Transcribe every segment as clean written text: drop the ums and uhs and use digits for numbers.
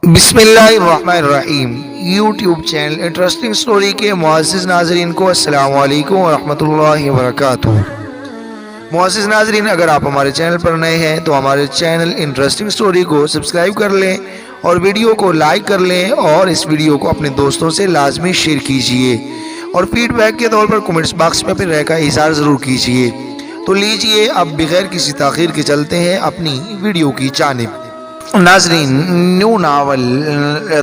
بسم اللہ الرحمن الرحیم یوٹیوب چینل انٹرسٹنگ سٹوری کے معزز ناظرین کو السلام علیکم ورحمۃ اللہ وبرکاتہ۔ معزز ناظرین، اگر آپ ہمارے چینل پر نئے ہیں تو ہمارے چینل انٹرسٹنگ سٹوری کو سبسکرائب کر لیں اور ویڈیو کو لائک کر لیں اور اس ویڈیو کو اپنے دوستوں سے لازمی شیئر کیجیے اور فیڈ بیک کے طور پر کمنٹس باکس میں اپنے رائے کا اظہار ضرور کیجیے۔ تو لیجیے اب بغیر کسی تاخیر کے چلتے ہیں اپنی ویڈیو کی جانب۔ ناظرین، نیو ناول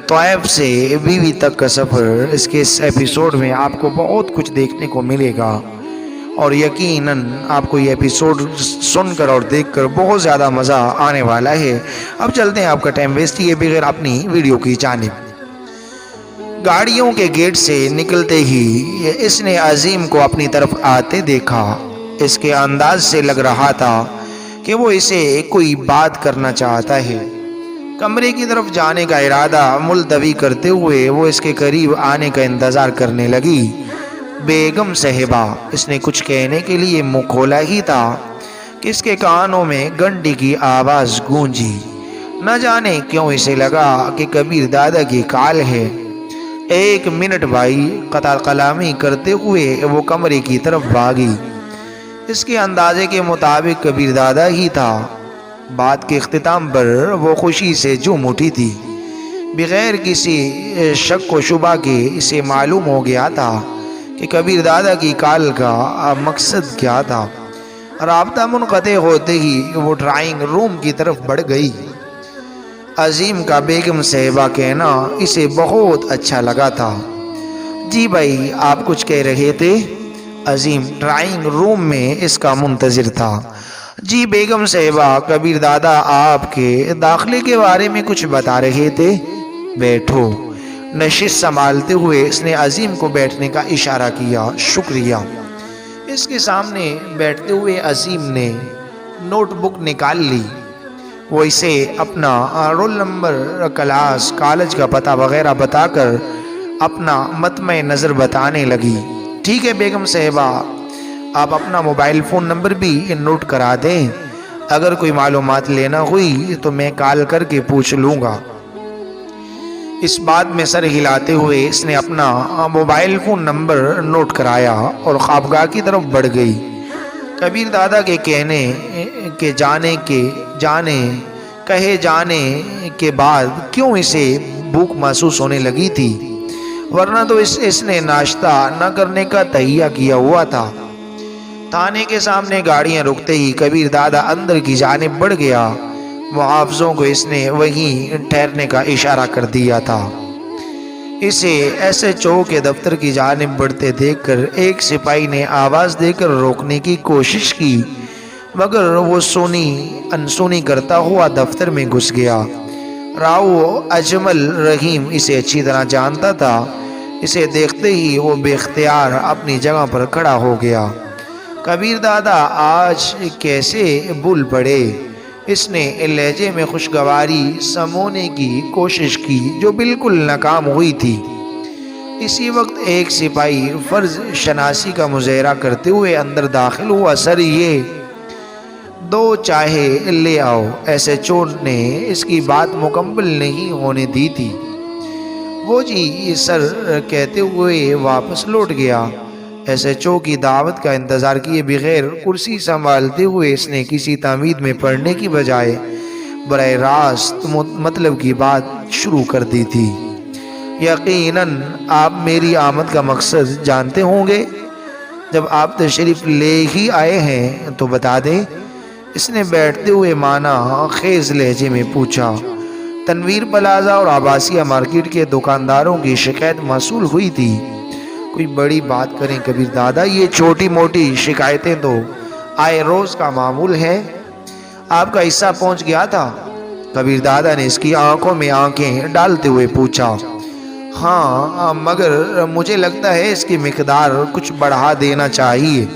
طائف سے بیوی تک کا سفر، اس کے اس ایپیسوڈ میں آپ کو بہت کچھ دیکھنے کو ملے گا اور یقیناً آپ کو یہ ایپیسوڈ سن کر اور دیکھ کر بہت زیادہ مزہ آنے والا ہے۔ اب چلتے ہیں آپ کا ٹائم ویسٹ کیے بغیر اپنی ویڈیو کی جانب۔ گاڑیوں کے گیٹ سے نکلتے ہی اس نے عظیم کو اپنی طرف آتے دیکھا۔ اس کے انداز سے لگ رہا تھا کہ وہ اسے کوئی بات کرنا چاہتا ہے۔ کمرے کی طرف جانے کا ارادہ ملتوی کرتے ہوئے وہ اس کے قریب آنے کا انتظار کرنے لگی۔ بیگم صاحبہ، اس نے کچھ کہنے کے لیے منہ کھولا ہی تھا کہ اس کے کانوں میں گھنٹی کی آواز گونجی۔ نہ جانے کیوں اسے لگا کہ کبیر دادا کی کال ہے۔ ایک منٹ بھائی، قطع کلامی کرتے ہوئے وہ کمرے کی طرف بھاگی۔ اس کے اندازے کے مطابق کبیر دادا ہی تھا۔ بات کے اختتام پر وہ خوشی سے جھوم اٹھی تھی۔ بغیر کسی شک و شبہ کے اسے معلوم ہو گیا تھا کہ کبیر دادا کی کال کا مقصد کیا تھا۔ رابطہ منقطع ہوتے ہی وہ ڈرائنگ روم کی طرف بڑھ گئی۔ عظیم کا بیگم صاحبہ کہنا اسے بہت اچھا لگا تھا۔ جی بھائی، آپ کچھ کہہ رہے تھے؟ عظیم ڈرائنگ روم میں اس کا منتظر تھا۔ جی بیگم صاحبہ، کبیر دادا آپ کے داخلے کے بارے میں کچھ بتا رہے تھے۔ بیٹھو۔ نشست سنبھالتے ہوئے اس نے عظیم کو بیٹھنے کا اشارہ کیا۔ شکریہ۔ اس کے سامنے بیٹھتے ہوئے عظیم نے نوٹ بک نکال لی۔ وہ اسے اپنا رول نمبر، کلاس، کالج کا پتہ وغیرہ بتا کر اپنا مطمع نظر بتانے لگی۔ ٹھیک ہے بیگم صاحبہ، آپ اپنا موبائل فون نمبر بھی نوٹ کرا دیں۔ اگر کوئی معلومات لینا ہوئی تو میں کال کر کے پوچھ لوں گا۔ اس بات میں سر ہلاتے ہوئے اس نے اپنا موبائل فون نمبر نوٹ کرایا اور خوابگاہ کی طرف بڑھ گئی۔ کبیر دادا کے کہے جانے کے بعد کیوں اسے بھوک محسوس ہونے لگی تھی، ورنہ تو اس نے ناشتہ نہ کرنے کا تہیہ کیا ہوا تھا۔ تھانے کے سامنے گاڑیاں رکتے ہی کبیر دادا اندر کی جانب بڑھ گیا۔ محافظوں کو اس نے وہیں ٹھہرنے کا اشارہ کر دیا تھا۔ اسے SHO کے دفتر کی جانب بڑھتے دیکھ کر ایک سپاہی نے آواز دے کر روکنے کی کوشش کی، مگر وہ انسونی کرتا ہوا دفتر میں گھس گیا۔ راؤ اجمل رحیم اسے اچھی طرح جانتا تھا۔ اسے دیکھتے ہی وہ بے اختیار اپنی جگہ پر کھڑا ہو گیا۔ کبیر دادا آج کیسے بھول پڑے؟ اس نے لہجے میں خوشگواری سمونے کی کوشش کی جو بالکل ناکام ہوئی تھی۔ اسی وقت ایک سپاہی فرض شناسی کا مظاہرہ کرتے ہوئے اندر داخل ہوا۔ سر، یہ 2 چائے لے آؤ۔ SHO نے اس کی بات مکمل نہیں ہونے دی تھی۔ وہ جی سر کہتے ہوئے واپس لوٹ گیا۔ SHO کی دعوت کا انتظار کیے بغیر کرسی سنبھالتے ہوئے اس نے کسی تعمید میں پڑھنے کی بجائے براہ راست مطلب کی بات شروع کر دی تھی۔ یقیناً آپ میری آمد کا مقصد جانتے ہوں گے۔ جب آپ تشریف لے ہی آئے ہیں تو بتا دیں۔ اس نے بیٹھتے ہوئے معنی خیز لہجے میں پوچھا۔ تنویر پلازا اور عباسیہ مارکیٹ کے دکانداروں کی شکایت موصول ہوئی تھی۔ کوئی بڑی بات کریں کبیر دادا، یہ چھوٹی موٹی شکایتیں تو آئے روز کا معمول ہے۔ آپ کا حصہ پہنچ گیا تھا؟ کبیر دادا نے اس کی آنکھوں میں آنکھیں ڈالتے ہوئے پوچھا۔ ہاں، مگر مجھے لگتا ہے اس کی مقدار کچھ بڑھا دینا چاہیے،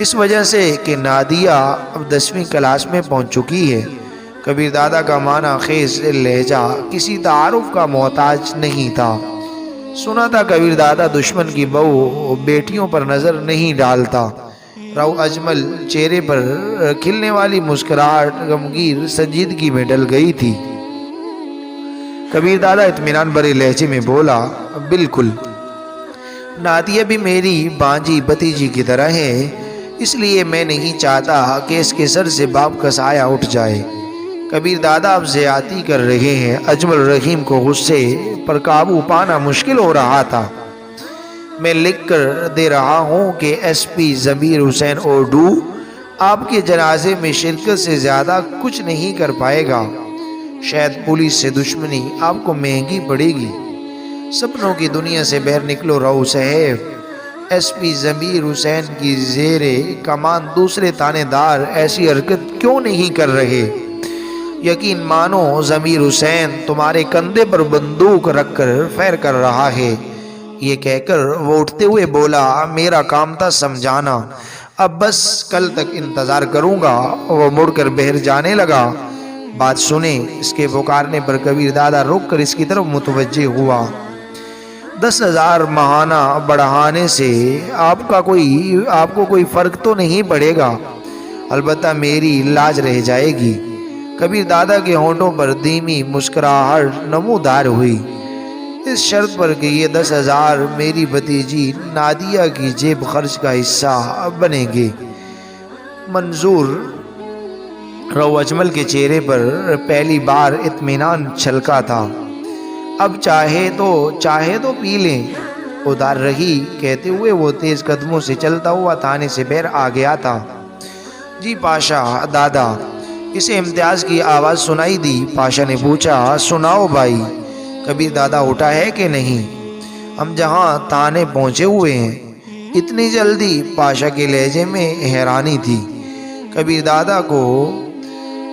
اس وجہ سے کہ نادیہ اب 10ویں کلاس میں پہنچ چکی ہے۔ کبیر دادا کا معنی خیز لہجہ کسی تعارف کا محتاج نہیں تھا۔ سنا تھا کبیر دادا دشمن کی بہو بیٹیوں پر نظر نہیں ڈالتا۔ راؤ اجمل چہرے پر کھلنے والی مسکراہٹ غمگین سنجیدگی میں ڈل گئی تھی۔ کبیر دادا اطمینان بھرے لہجے میں بولا، بالکل، نادیہ بھی میری بانجی بھتیجی کی طرح ہے، اس لیے میں نہیں چاہتا کہ اس کے سر سے باپ کا سایہ اٹھ جائے۔ کبیر دادا اب زیادتی کر رہے ہیں۔ اجمل رحیم کو غصے پر قابو پانا مشکل ہو رہا تھا۔ میں لکھ کر دے رہا ہوں کہ ایس پی ضمیر حسین اوڈو آپ کے جنازے میں شرکت سے زیادہ کچھ نہیں کر پائے گا۔ شاید پولیس سے دشمنی آپ کو مہنگی پڑے گی۔ سپنوں کی دنیا سے باہر نکلو رؤوف صاحب۔ ایس پی ضمیر حسین کی زیر کمان دوسرے تانے دار ایسی حرکت کیوں نہیں کر رہے؟ یقین مانو ضمیر حسین تمہارے کندھے پر بندوق رکھ کر فائر کر رہا ہے۔ یہ کہہ کر وہ اٹھتے ہوئے بولا، میرا کام تھا سمجھانا، اب بس کل تک انتظار کروں گا۔ وہ مڑ کر باہر جانے لگا۔ بات سنیں، اس کے پکارنے پر کبیر دادا رک کر اس کی طرف متوجہ ہوا۔ 10,000 ماہانہ بڑھانے سے آپ کو کوئی فرق تو نہیں پڑے گا، البتہ میری لاج رہ جائے گی۔ کبیر دادا کے ہونٹوں پر دھیمی مسکراہٹ نمودار ہوئی، اس شرط پر کہ یہ 10,000 میری بھتیجی نادیہ کی جیب خرچ کا حصہ بنیں گے۔ منظور رؤوف اجمل کے چہرے پر پہلی بار اطمینان چھلکا تھا۔ اب چاہے تو پی لیں، ادھر رہی کہتے ہوئے وہ تیز قدموں سے چلتا ہوا تھانے سے باہر آ گیا تھا۔ جی پاشا دادا، اسے امتیاز کی آواز سنائی دی۔ پاشا نے پوچھا، سناؤ بھائی، کبیر دادا اٹھا ہے کہ نہیں؟ ہم جہاں تھانے پہنچے ہوئے ہیں۔ اتنی جلدی؟ پاشا کے لہجے میں حیرانی تھی۔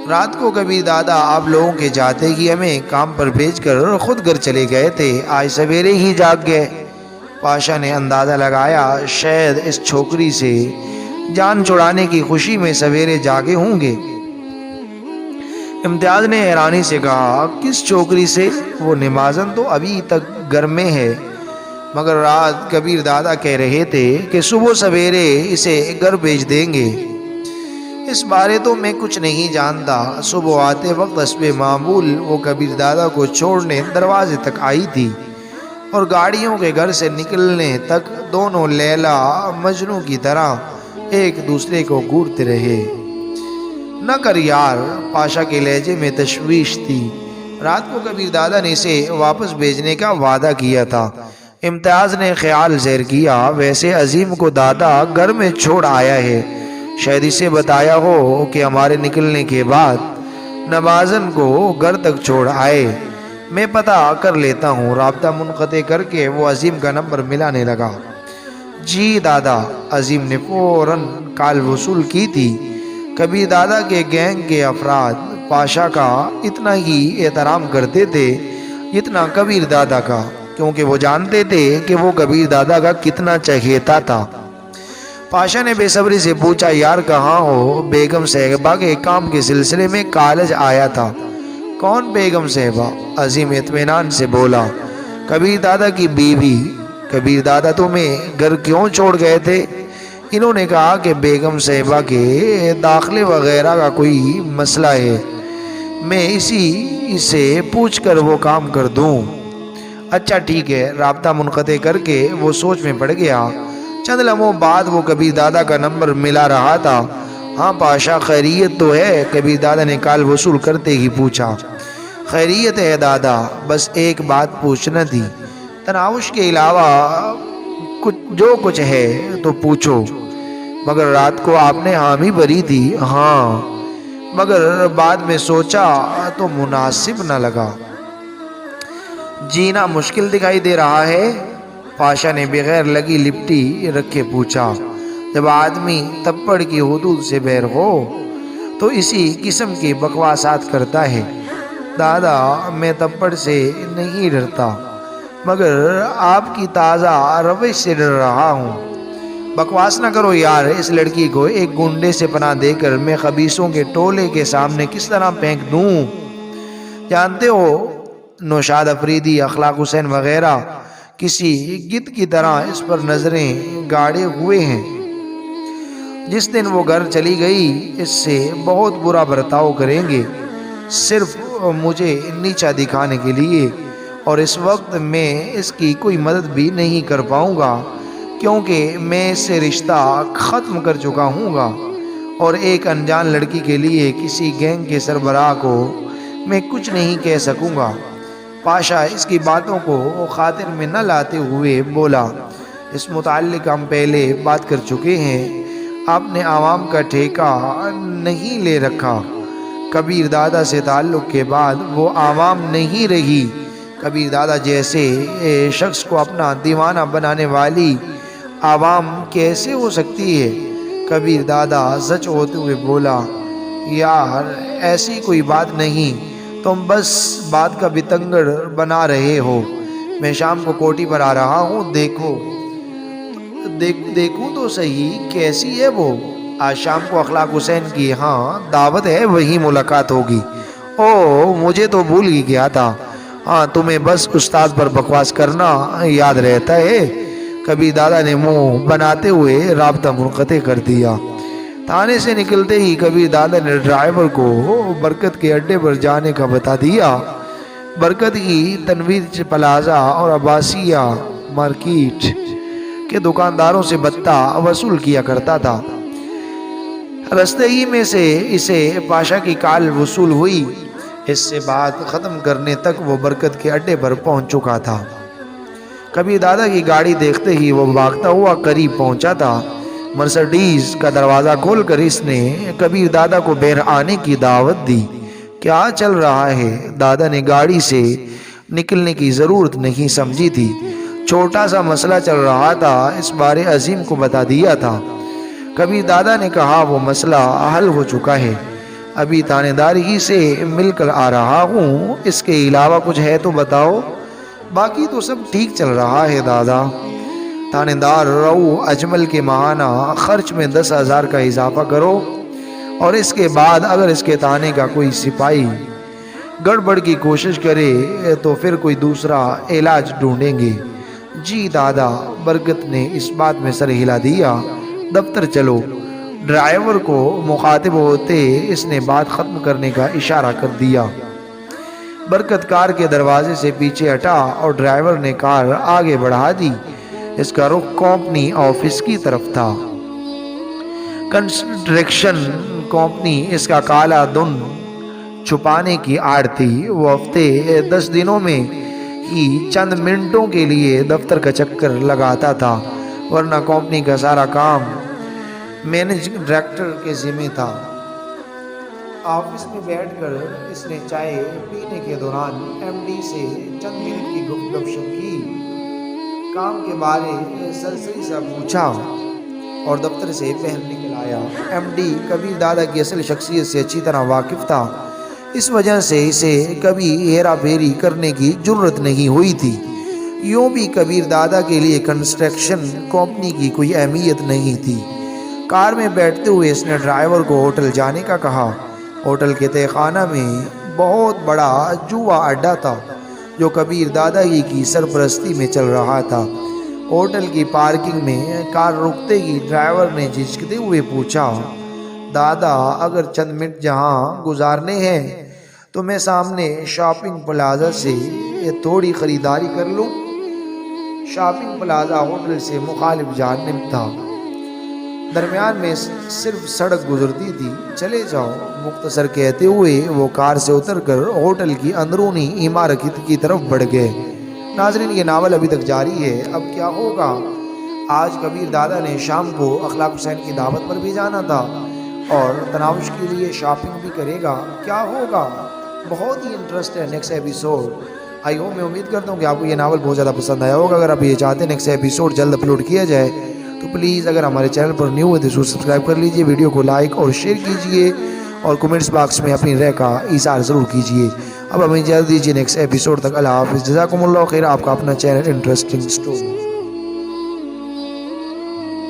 رات کو کبیر دادا آپ لوگوں کے جاتے ہی ہمیں کام پر بھیج کر خود گھر چلے گئے تھے، آج سویرے ہی جاگ گئے۔ پاشا نے اندازہ لگایا، شاید اس چھوکری سے جان چھڑانے کی خوشی میں سویرے جاگے ہوں گے۔ امتیاز نے حیرانی سے کہا، کس چھوکری سے؟ وہ نمازن تو ابھی تک گھر میں ہے، مگر رات کبیر دادا کہہ رہے تھے کہ صبح سویرے اسے گھر بھیج دیں گے۔ اس بارے تو میں کچھ نہیں جانتا۔ صبح آتے وقت حسب معمول وہ کبیر دادا کو چھوڑنے دروازے تک آئی تھی، اور گاڑیوں کے گھر سے نکلنے تک دونوں لیلا مجنوں کی طرح ایک دوسرے کو گھورتے رہے۔ نہ کر یار، پاشا کے لہجے میں تشویش تھی۔ رات کو کبیر دادا نے اسے واپس بھیجنے کا وعدہ کیا تھا۔ امتیاز نے خیال ظاہر کیا، ویسے عظیم کو دادا گھر میں چھوڑ آیا ہے، شاید اسے بتایا ہو کہ ہمارے نکلنے کے بعد نمازن کو گھر تک چھوڑ آئے۔ میں پتہ کر لیتا ہوں۔ رابطہ منقطع کر کے وہ عظیم کا نمبر ملانے لگا۔ جی دادا، عظیم نے فوراً کال وصول کی تھی۔ کبیر دادا کے گینگ کے افراد پاشا کا اتنا ہی احترام کرتے تھے جتنا کبیر دادا کا، کیونکہ وہ جانتے تھے کہ وہ کبیر دادا کا کتنا چہیتا تھا۔ پاشا نے بے صبری سے پوچھا، یار کہاں ہو؟ بیگم صاحبہ کے کام کے سلسلے میں کالج آیا تھا۔ کون بیگم صاحبہ؟ عظیم اطمینان سے بولا، کبیر دادا کی بیوی۔ کبیر دادا تمہیں گھر کیوں چھوڑ گئے تھے؟ انہوں نے کہا کہ بیگم صاحبہ کے داخلے وغیرہ کا کوئی مسئلہ ہے، میں اسی سے پوچھ کر وہ کام کر دوں۔ اچھا ٹھیک ہے۔ رابطہ منقطع کر کے وہ سوچ میں پڑ گیا۔ چند لمحوں بعد وہ کبیر دادا کا نمبر ملا رہا تھا۔ ہاں پاشا، خیریت تو ہے؟ کبیر دادا نے کال وصول کرتے ہی پوچھا۔ خیریت ہے دادا، بس ایک بات پوچھنا تھی، تناوش کے علاوہ جو کچھ ہے تو پوچھو۔ مگر رات کو آپ نے حامی بھری تھی۔ ہاں، مگر بعد میں سوچا تو مناسب نہ لگا۔ جینا مشکل دکھائی دے رہا ہے؟ پاشا نے بغیر لگی لپٹی رکھے پوچھا۔ جب آدمی تپڑ کی حدود سے باہر ہو تو اسی قسم کی بکواسات کرتا ہے۔ دادا، میں تپڑ سے نہیں ڈرتا، مگر آپ کی تازہ روش سے ڈر رہا ہوں۔ بکواس نہ کرو یار، اس لڑکی کو ایک گنڈے سے پناہ دے کر میں خبیثوں کے ٹولے کے سامنے کس طرح پھینک دوں؟ جانتے ہو نوشاد افریدی، اخلاق حسین وغیرہ کسی گدھ کی طرح اس پر نظریں گاڑے ہوئے ہیں۔ جس دن وہ گھر چلی گئی اس سے بہت برا برتاؤ کریں گے۔ صرف مجھے نیچا دکھانے کے لیے، اور اس وقت میں اس کی کوئی مدد بھی نہیں کر پاؤں گا کیونکہ میں اس سے رشتہ ختم کر چکا ہوں گا، اور ایک انجان لڑکی کے لیے کسی گینگ کے سربراہ کو میں کچھ نہیں کہہ سکوں گا۔ پاشا اس کی باتوں کو خاطر میں نہ لاتے ہوئے بولا، اس متعلق ہم پہلے بات کر چکے ہیں، آپ نے عوام کا ٹھیکہ نہیں لے رکھا۔ کبیر دادا سے تعلق کے بعد وہ عوام نہیں رہی۔ کبیر دادا جیسے شخص کو اپنا دیوانہ بنانے والی عوام کیسے ہو سکتی ہے؟ کبیر دادا سچ ہوتے ہوئے بولا، یار ایسی کوئی بات نہیں، تم بس بات کا بتنگڑ بنا رہے ہو۔ میں شام کو کوٹھی پر آ رہا ہوں، دیکھوں تو صحیح کیسی ہے وہ۔ آج شام کو اخلاق حسین کی دعوت ہے، وہی ملاقات ہوگی۔ او مجھے تو بھول ہی گیا تھا، تمہیں بس استاد پر بکواس کرنا یاد رہتا ہے۔ کبیر دادا نے منہ بناتے ہوئے رابطہ منقطع کر دیا۔ تھانے سے نکلتے ہی کبیر دادا نے ڈرائیور کو برکت کے اڈے پر جانے کا بتا دیا۔ برکت کی تنویر پلازا اور عباسیہ مارکیٹ کے دکانداروں سے بتہ وصول کیا کرتا تھا۔ رستے ہی میں سے اسے پاشا کی کال وصول ہوئی۔ اس سے بات ختم کرنے تک وہ برکت کے اڈے پر پہنچ چکا تھا۔ کبیر دادا کی گاڑی دیکھتے ہی وہ بھاگتا ہوا قریب پہنچا تھا۔ مرسڈیز کا دروازہ کھول کر اس نے کبیر دادا کو بہر آنے کی دعوت دی۔ کیا چل رہا ہے؟ دادا نے گاڑی سے نکلنے کی ضرورت نہیں سمجھی تھی۔ چھوٹا سا مسئلہ چل رہا تھا، اس بارے عظیم کو بتا دیا تھا۔ کبیر دادا نے کہا، وہ مسئلہ حل ہو چکا ہے، ابھی تھانے دار ہی سے مل کر آ رہا ہوں، اس کے علاوہ کچھ ہے تو بتاؤ۔ باقی تو سب ٹھیک چل رہا ہے دادا۔ تھانے دار رو اجمل کے ماہانہ خرچ میں 10,000 کا اضافہ کرو، اور اس کے بعد اگر اس کے تھانے کا کوئی سپاہی گڑبڑ کی کوشش کرے تو پھر کوئی دوسرا علاج ڈھونڈیں گے۔ جی دادا، برکت نے اس بات میں سر ہلا دیا۔ دفتر چلو۔ ڈرائیور کو مخاطب ہوتے اس نے بات ختم کرنے کا اشارہ کر دیا۔ برکت کار کے دروازے سے پیچھے ہٹا اور ڈرائیور نے کار آگے بڑھا دی۔ اس کا رخ کمپنی آفس کی طرف تھا۔ کنسٹرکشن کمپنی اس کا کالا دن چھپانے کی آڑ تھی۔ وہ ہفتے 10 دنوں میں ہی چند منٹوں کے لیے دفتر کا چکر لگاتا تھا، ورنہ کمپنی کا سارا کام مینیجنگ ڈائریکٹر کے ذمہ تھا۔ آفس میں بیٹھ کر اس نے چائے پینے کے دوران ایم ڈی سے چند منٹ کی گفتگو کی، کام کے بارے سرسری سا پوچھا اور دفتر سے باہر نکل آیا۔ ایم ڈی کبیر دادا کی اصل شخصیت سے اچھی طرح واقف تھا، اس وجہ سے اسے کبھی ہیرا پھیری کرنے کی جرت نہیں ہوئی تھی۔ یوں بھی کبیر دادا کے لیے کنسٹرکشن کمپنی کی کوئی اہمیت نہیں تھی۔ کار میں بیٹھتے ہوئے اس نے ڈرائیور کو ہوٹل جانے کا کہا۔ ہوٹل کے تہہ خانہ میں بہت بڑا جوا اڈا تھا جو کبیر دادا ہی کی سرپرستی میں چل رہا تھا۔ ہوٹل کی پارکنگ میں کار رکتے ہی ڈرائیور نے جھجکتے ہوئے پوچھا، دادا اگر چند منٹ جہاں گزارنے ہیں تو میں سامنے شاپنگ پلازا سے تھوڑی خریداری کر لوں؟ شاپنگ پلازا ہوٹل سے مخالف جانب تھا، درمیان میں صرف سڑک گزرتی تھی۔ چلے جاؤ، مختصر کہتے ہوئے وہ کار سے اتر کر ہوٹل کی اندرونی عمارت کی طرف بڑھ گئے۔ ناظرین، یہ ناول ابھی تک جاری ہے، اب کیا ہوگا؟ آج کبیر دادا نے شام کو اخلاق حسین کی دعوت پر بھی جانا تھا اور تناوش کے لیے شاپنگ بھی کرے گا، کیا ہوگا؟ بہت ہی انٹرسٹ ہے نیکسٹ ایپیسوڈ۔ میں امید کرتا ہوں کہ آپ کو یہ ناول بہت زیادہ پسند آیا ہوگا۔ اگر آپ یہ چاہتے ہیں نیکسٹ ایپیسوڈ جلد اپلوڈ کیا جائے تو پلیز اگر ہمارے چینل پر نیو ہے تو سبسکرائب کر لیجئے، ویڈیو کو لائک اور شیئر کیجئے اور کومنٹس باکس میں اپنی رائے کا اظہار ضرور کیجئے۔ اب ہمیں اجازت دیجئے نیکسٹ ایپیسوڈ تک۔ اللہ حافظ، جزاکم اللہ خیر۔ آپ کا اپنا چینل انٹرسٹنگ سٹوری۔